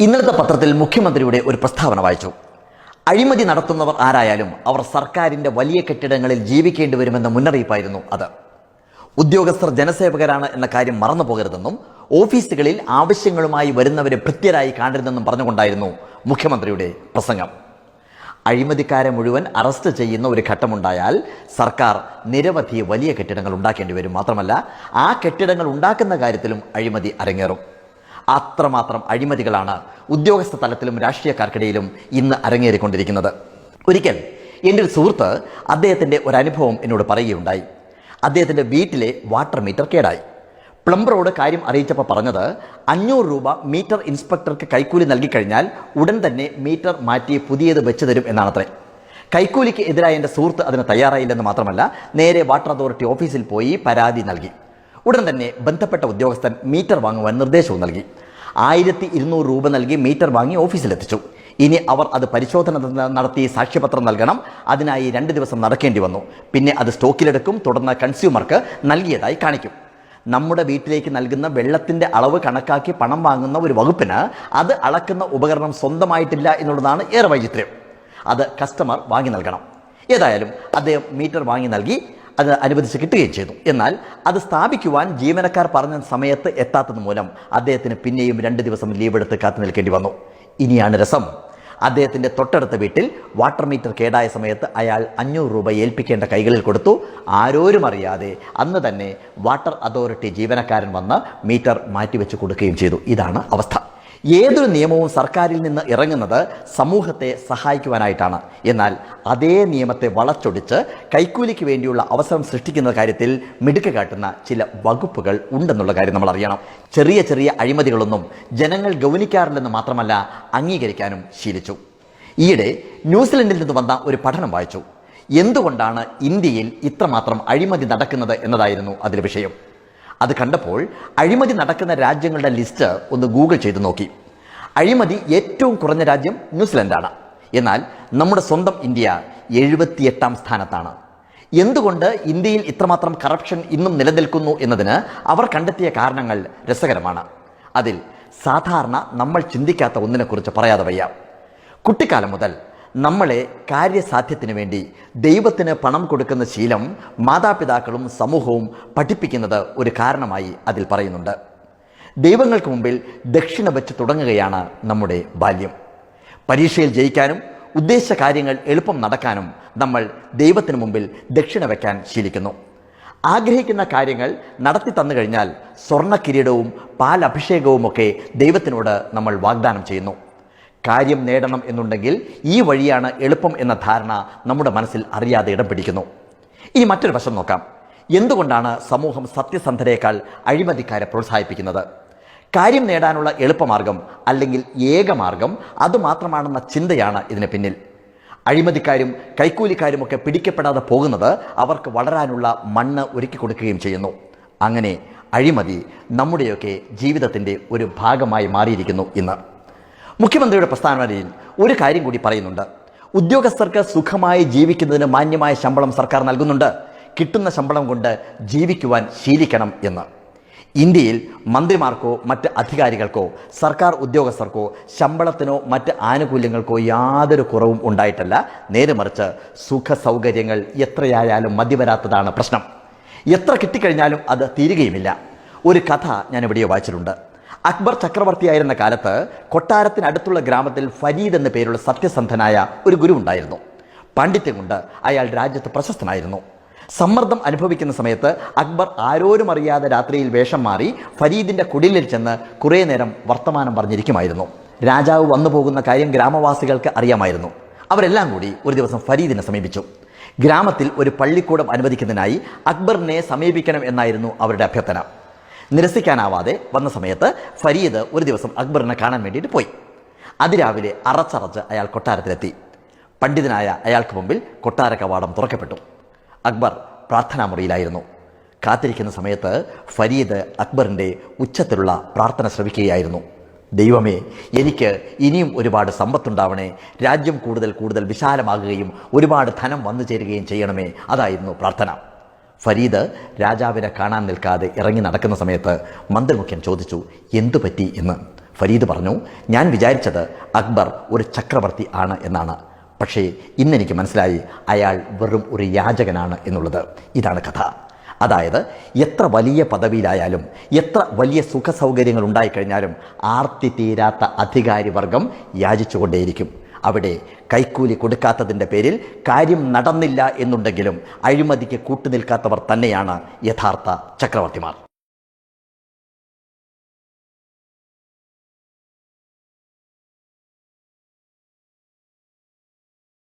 ഇന്നലത്തെ പത്രത്തിൽ മുഖ്യമന്ത്രിയുടെ ഒരു പ്രസ്താവന വായിച്ചു. അഴിമതി നടത്തുന്നവർ ആരായാലും അവർ സർക്കാരിന്റെ വലിയ കെട്ടിടങ്ങളിൽ ജീവിക്കേണ്ടി വരുമെന്ന മുന്നറിയിപ്പായിരുന്നു അത്. ഉദ്യോഗസ്ഥർ ജനസേവകരാണ് എന്ന കാര്യം മറന്നു പോകരുതെന്നും ഓഫീസുകളിൽ ആവശ്യങ്ങളുമായി വരുന്നവരെ ഭൃത്യരായി കാണരുതെന്നും പറഞ്ഞുകൊണ്ടായിരുന്നു മുഖ്യമന്ത്രിയുടെ പ്രസംഗം. അഴിമതിക്കാരെ മുഴുവൻ അറസ്റ്റ് ചെയ്യുന്ന ഒരു ഘട്ടമുണ്ടായാൽ സർക്കാർ നിരവധി വലിയ കെട്ടിടങ്ങൾ ഉണ്ടാക്കേണ്ടി വരും. മാത്രമല്ല, ആ കെട്ടിടങ്ങൾ ഉണ്ടാക്കുന്ന കാര്യത്തിലും അഴിമതി അരങ്ങേറും. അത്രമാത്രം അഴിമതികളാണ് ഉദ്യോഗസ്ഥ തലത്തിലും രാഷ്ട്രീയക്കാർക്കിടയിലും ഇന്ന് അരങ്ങേറിക്കൊണ്ടിരിക്കുന്നത്. ഒരിക്കൽ എൻ്റെ ഒരു സുഹൃത്ത് അദ്ദേഹത്തിൻ്റെ ഒരു അനുഭവം എന്നോട് പറയുകയുണ്ടായി. അദ്ദേഹത്തിൻ്റെ വീട്ടിലെ വാട്ടർ മീറ്റർ കേടായി. പ്ലംബറോട് കാര്യം അറിയിച്ചപ്പോൾ പറഞ്ഞത് 500 രൂപ മീറ്റർ ഇൻസ്പെക്ടർക്ക് കൈക്കൂലി നൽകിക്കഴിഞ്ഞാൽ ഉടൻ തന്നെ മീറ്റർ മാറ്റി പുതിയത് വെച്ച് തരും എന്നാണത്രേ. കൈക്കൂലിക്ക് എതിരായ എൻ്റെ സുഹൃത്ത് അതിന് തയ്യാറായില്ലെന്ന് മാത്രമല്ല, നേരെ വാട്ടർ അതോറിറ്റി ഓഫീസിൽ പോയി പരാതി നൽകി. ഉടൻ തന്നെ ബന്ധപ്പെട്ട ഉദ്യോഗസ്ഥൻ മീറ്റർ വാങ്ങുവാൻ നിർദ്ദേശവും നൽകി. 1200 രൂപ നൽകി മീറ്റർ വാങ്ങി ഓഫീസിലെത്തിച്ചു. ഇനി അവർ അത് പരിശോധന നടത്തി സാക്ഷ്യപത്രം നൽകണം. അതിനായി 2 ദിവസം നടക്കേണ്ടി വന്നു. പിന്നെ അത് സ്റ്റോക്കിലെടുക്കും, തുടർന്ന് കൺസ്യൂമർക്ക് നൽകിയതായി കാണിക്കും. നമ്മുടെ വീട്ടിലേക്ക് നൽകുന്ന വെള്ളത്തിൻ്റെ അളവ് കണക്കാക്കി പണം വാങ്ങുന്ന ഒരു വകുപ്പിന് അത് അളക്കുന്ന ഉപകരണം സ്വന്തമായിട്ടില്ല എന്നുള്ളതാണ് ഏറെ വൈചിത്ര്യം. അത് കസ്റ്റമർ വാങ്ങി നൽകണം. ഏതായാലും അദ്ദേഹം മീറ്റർ വാങ്ങി നൽകി, അത് അനുവദിച്ച് കിട്ടുകയും ചെയ്തു. എന്നാൽ അത് സ്ഥാപിക്കുവാൻ ജീവനക്കാർ പറഞ്ഞ സമയത്ത് എത്താത്തത് മൂലം അദ്ദേഹത്തിന് പിന്നെയും 2 ദിവസം ലീവ് എടുത്ത് കാത്തു നിൽക്കേണ്ടി വന്നു. ഇനിയാണ് രസം. അദ്ദേഹത്തിൻ്റെ തൊട്ടടുത്ത വീട്ടിൽ വാട്ടർ മീറ്റർ കേടായ സമയത്ത് അയാൾ 500 രൂപ ഏൽപ്പിക്കേണ്ട കൈകളിൽ കൊടുത്തു. ആരോരും അറിയാതെ അന്ന് തന്നെ വാട്ടർ അതോറിറ്റി ജീവനക്കാരൻ വന്ന് മീറ്റർ മാറ്റിവെച്ച് കൊടുക്കുകയും ചെയ്തു. ഇതാണ് അവസ്ഥ. ഏതൊരു നിയമവും സർക്കാരിൽ നിന്ന് ഇറങ്ങുന്നത് സമൂഹത്തെ സഹായിക്കുവാനായിട്ടാണ്. എന്നാൽ അതേ നിയമത്തെ വളച്ചൊടിച്ച് കൈക്കൂലിക്ക് വേണ്ടിയുള്ള അവസരം സൃഷ്ടിക്കുന്ന കാര്യത്തിൽ മിടുക്ക് കാട്ടുന്ന ചില വകുപ്പുകൾ ഉണ്ടെന്നുള്ള കാര്യം നമ്മൾ അറിയണം. ചെറിയ ചെറിയ അഴിമതികളൊന്നും ജനങ്ങൾ ഗൗനിക്കാറില്ലെന്ന് മാത്രമല്ല, അംഗീകരിക്കാനും ശീലിച്ചു. ഈയിടെ ന്യൂസിലൻഡിൽ നിന്ന് വന്ന ഒരു പഠനം വായിച്ചു. എന്തുകൊണ്ടാണ് ഇന്ത്യയിൽ ഇത്രമാത്രം അഴിമതി നടക്കുന്നത് എന്നതായിരുന്നു അതിലെ വിഷയം. അത് കണ്ടപ്പോൾ അഴിമതി നടക്കുന്ന രാജ്യങ്ങളുടെ ലിസ്റ്റ് ഒന്ന് ഗൂഗിൾ ചെയ്ത് നോക്കി. അഴിമതി ഏറ്റവും കുറഞ്ഞ രാജ്യം ന്യൂസിലൻഡാണ്. എന്നാൽ നമ്മുടെ സ്വന്തം ഇന്ത്യ 78ാം സ്ഥാനത്താണ്. എന്തുകൊണ്ട് ഇന്ത്യയിൽ ഇത്രമാത്രം കറപ്ഷൻ ഇന്നും നിലനിൽക്കുന്നു എന്നതിന് അവർ കണ്ടെത്തിയ കാരണങ്ങൾ രസകരമാണ്. അതിൽ സാധാരണ നമ്മൾ ചിന്തിക്കാത്ത ഒന്നിനെക്കുറിച്ച് പറയാതെ വയ്യ. കുട്ടിക്കാലം മുതൽ നമ്മളെ കാര്യസാധ്യത്തിന് വേണ്ടി ദൈവത്തിന് പണം കൊടുക്കുന്ന ശീലം മാതാപിതാക്കളും സമൂഹവും പഠിപ്പിക്കുന്നത് ഒരു കാരണമായി അതിൽ പറയുന്നുണ്ട്. ദൈവങ്ങൾക്ക് മുമ്പിൽ ദക്ഷിണ വെച്ച് തുടങ്ങുകയാണ് നമ്മുടെ ബാല്യം. പരീക്ഷയിൽ ജയിക്കാനും ഉദ്ദേശിച്ച കാര്യങ്ങൾ എളുപ്പം നടക്കാനും നമ്മൾ ദൈവത്തിന് മുമ്പിൽ ദക്ഷിണ വയ്ക്കാൻ ശീലിക്കുന്നു. ആഗ്രഹിക്കുന്ന കാര്യങ്ങൾ നടത്തി തന്നു കഴിഞ്ഞാൽ സ്വർണ്ണ കിരീടവും പാലഭിഷേകവുമൊക്കെ ദൈവത്തിനോട് നമ്മൾ വാഗ്ദാനം ചെയ്യുന്നു. കാര്യം നേടണം എന്നുണ്ടെങ്കിൽ ഈ വഴിയാണ് എളുപ്പം എന്ന ധാരണ നമ്മുടെ മനസ്സിൽ അറിയാതെ ഇടം പിടിക്കുന്നു. ഇനി മറ്റൊരു വശം നോക്കാം. എന്തുകൊണ്ടാണ് സമൂഹം സത്യസന്ധരേക്കാൾ അഴിമതിക്കാരെ പ്രോത്സാഹിപ്പിക്കുന്നത്? കാര്യം നേടാനുള്ള എളുപ്പമാർഗം അല്ലെങ്കിൽ ഏകമാർഗം അതുമാത്രമാണെന്ന ചിന്തയാണ് ഇതിന് പിന്നിൽ. അഴിമതിക്കാരും കൈക്കൂലിക്കാരുമൊക്കെ പിടിക്കപ്പെടാതെ പോകുന്നത് അവർക്ക് വളരാനുള്ള മണ്ണ് ഒരുക്കി കൊടുക്കുകയും ചെയ്യുന്നു. അങ്ങനെ അഴിമതി നമ്മുടെയൊക്കെ ജീവിതത്തിൻ്റെ ഒരു ഭാഗമായി മാറിയിരിക്കുന്നു ഇന്ന്. മുഖ്യമന്ത്രിയുടെ പ്രസ്താവനയിൽ ഒരു കാര്യം കൂടി പറയുന്നുണ്ട്. ഉദ്യോഗസ്ഥർക്ക് സുഖമായി ജീവിക്കുന്നതിന് മാന്യമായ ശമ്പളം സർക്കാർ നൽകുന്നുണ്ട്. കിട്ടുന്ന ശമ്പളം കൊണ്ട് ജീവിക്കുവാൻ ശീലിക്കണം എന്ന്. ഇന്ത്യയിൽ മന്ത്രിമാർക്കോ മറ്റ് അധികാരികൾക്കോ സർക്കാർ ഉദ്യോഗസ്ഥർക്കോ ശമ്പളത്തിനോ മറ്റ് ആനുകൂല്യങ്ങൾക്കോ യാതൊരു കുറവും ഉണ്ടായിട്ടല്ല. നേരെ മറിച്ച് സുഖ സൗകര്യങ്ങൾ എത്രയായാലും മതി വരാത്തതാണ് പ്രശ്നം. എത്ര കിട്ടിക്കഴിഞ്ഞാലും അത് തീരുകയുമില്ല. ഒരു കഥ ഞാൻ എവിടെയോ വായിച്ചിട്ടുണ്ട്. അക്ബർ ചക്രവർത്തിയായിരുന്ന കാലത്ത് കൊട്ടാരത്തിനടുത്തുള്ള ഗ്രാമത്തിൽ ഫരീദ് എന്ന പേരുള്ള സത്യസന്ധനായ ഒരു ഗുരു ഉണ്ടായിരുന്നു. പാണ്ഡിത്യം കൊണ്ട് അയാൾ രാജ്യത്ത് പ്രശസ്തനായിരുന്നു. സമ്മർദ്ദം അനുഭവിക്കുന്ന സമയത്ത് അക്ബർ ആരോരും അറിയാതെ രാത്രിയിൽ വേഷം മാറി ഫരീദിന്റെ കുടിലിൽ ചെന്ന് കുറേ നേരം വർത്തമാനം പറഞ്ഞിരിക്കുമായിരുന്നു. രാജാവ് വന്നു പോകുന്ന കാര്യം ഗ്രാമവാസികൾക്ക് അറിയാമായിരുന്നു. അവരെല്ലാം കൂടി ഒരു ദിവസം ഫരീദിനെ സമീപിച്ചു. ഗ്രാമത്തിൽ ഒരു പള്ളിക്കൂടം അനുവദിക്കുന്നതിനായി അക്ബറിനെ സമീപിക്കണം എന്നായിരുന്നു അവരുടെ അഭ്യർത്ഥന. നിരസിക്കാനാവാതെ വന്ന സമയത്ത് ഫരീദ് ഒരു ദിവസം അക്ബറിനെ കാണാൻ വേണ്ടിയിട്ട് പോയി. അതിരാവിലെ അറച്ചറച്ച് അയാൾ കൊട്ടാരത്തിലെത്തി. പണ്ഡിതനായ അയാൾക്ക് മുമ്പിൽ കൊട്ടാര കവാടം തുറക്കപ്പെട്ടു. അക്ബർ പ്രാർത്ഥനാ മുറിയിലായിരുന്നു. കാത്തിരിക്കുന്ന സമയത്ത് ഫരീദ് അക്ബറിൻ്റെ ഉച്ചത്തിലുള്ള പ്രാർത്ഥന ശ്രവിക്കുകയായിരുന്നു. ദൈവമേ, എനിക്ക് ഇനിയും ഒരുപാട് സമ്പത്തുണ്ടാവണേ, രാജ്യം കൂടുതൽ കൂടുതൽ വിശാലമാകുകയും ഒരുപാട് ധനം വന്നു ചേരുകയും ചെയ്യണമേ. അതായിരുന്നു പ്രാർത്ഥന. ഫരീദ് രാജാവിനെ കാണാൻ നിൽക്കാതെ ഇറങ്ങി നടക്കുന്ന സമയത്ത് മന്ത്രിമുഖ്യൻ ചോദിച്ചു, എന്തു പറ്റി എന്ന്. ഫരീദ് പറഞ്ഞു, ഞാൻ വിചാരിച്ചത് അക്ബർ ഒരു ചക്രവർത്തി ആണ് എന്നാണ്. പക്ഷേ ഇന്നെനിക്ക് മനസ്സിലായി അയാൾ വെറും ഒരു യാചകനാണ് എന്നുള്ളത്. ഇതാണ് കഥ. അതായത് എത്ര വലിയ പദവിയിലായാലും എത്ര വലിയ സുഖ സൗകര്യങ്ങൾ ഉണ്ടായിക്കഴിഞ്ഞാലും ആർത്തി തീരാത്ത അധികാരിവർഗം യാചിച്ചുകൊണ്ടേയിരിക്കും. അവിടെ കൈക്കൂലി കൊടുക്കാത്തതിൻ്റെ പേരിൽ കാര്യം നടന്നില്ല എന്നുണ്ടെങ്കിലും അഴിമതിക്ക് കൂട്ടുനിൽക്കാത്തവർ തന്നെയാണ് യഥാർത്ഥ ചക്രവർത്തിമാർ.